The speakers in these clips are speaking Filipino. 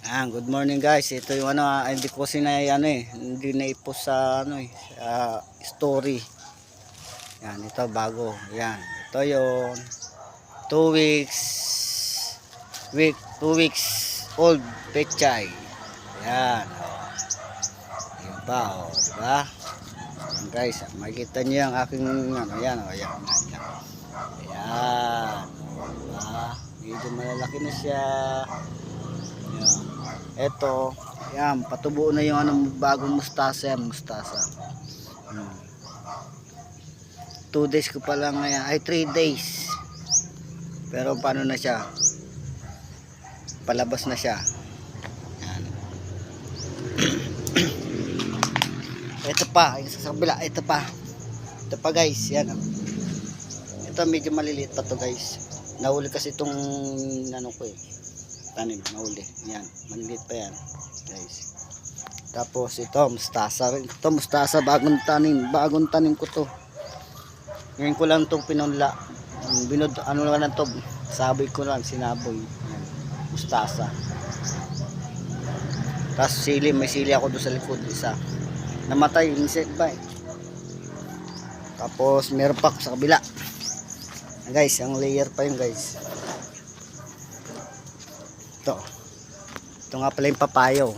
Good morning guys. Ito yung hindi ko hindi na ipost sa sa story. Yan, ito bago. Yan. Ito yung 2 weeks 2 weeks old pechay. Yan. Yan pa, di ba? Yan guys, makikita niyo yung aking yan, yan. Ayan. Diba? Medyo malalaki na siya. Yan. Ito, yan, patubo na yung bagong mustasa, mustasa. 2 days ko pa lang ngayon, ay 3 days. Pero paano na siya? Palabas na siya. Yan. Ito pa, yung sa kabila, ito pa. Ito pa guys, yan. Ito medyo maliliit pa to guys. Nahuli kasi itong tanim, nahuli. Yan, maliliit pa yan guys. Tapos ito, mustasa rin. Ito mustasa, bagong tanim ko to. Ngayon ko lang itong pinunla. Lang to, saboy ko lang, sinaboy. Yan, mustasa. Tapos sili, may sili ako doon sa likod, isa. Namatay, insect ba eh. Tapos meron pa sa kabila. Guys, ang layer pa yun guys. Ito nga pala yung papayo.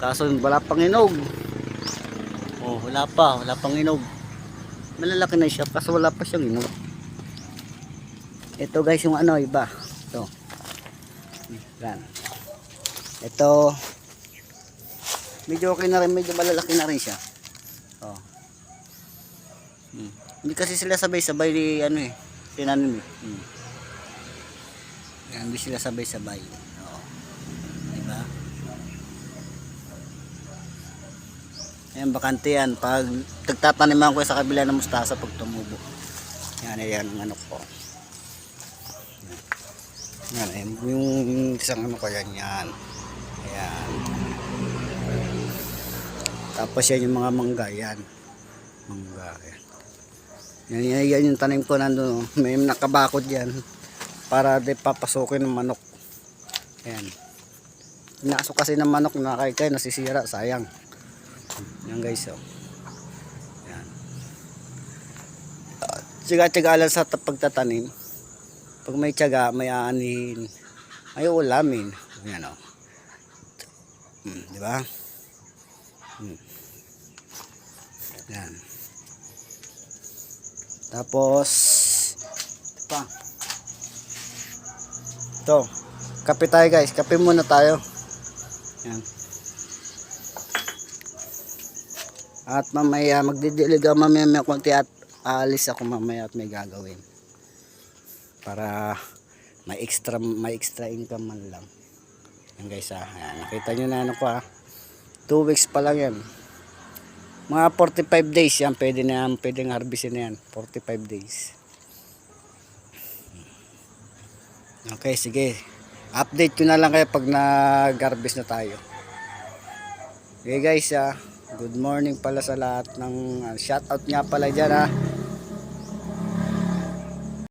Kaso wala pang inog. Oh, wala pang inog. Malalaki na siya kaso wala pa siyang inog. Ito guys yung iba. Ito. Yan. Ito medyo okay na rin, medyo malalaki na rin siya. Oh. Hindi kasi sila sabay-sabay tinanim eh. Yan, hindi sila sabay-sabay. Oo. Diba? Ayan, bakante yan. Pag tagtataniman ko sa kabila ng mustasa pag tumubo. Yan, ayan ang ko. Yan, yung isang ko yan. Yan. Ayan. Tapos yan yung mga mangga. Yan. Mangga. Yan yung tanim ko nandun. May nakabakod yan. Para di papasukin ng manok. Ayan. Pinasok kasi ng manok na kay nasisira. Sayang. Yan guys. Oh. Yan. Tiyaga-tiyaga lang sa pagtatanim. Pag may tiyaga, may aanihin. May ulamin. Yan o. Diba? Yan. Tapos pa. Ito. Kape tayo guys. Kape muna tayo. Yan. At mamaya magdidilig ako mamaya konti at aalis ako mamaya at may gagawin. Para may extra income man lang. Yan guys ha. Yan. Nakita nyo na 2 weeks pa lang yan. Mga 45 days yan. Pwedeng harvestin na yan. 45 days. Okay, sige. Update ko na lang kayo pag nag-harvest na tayo. Okay guys, good morning pala sa lahat ng shoutout nga pala dyan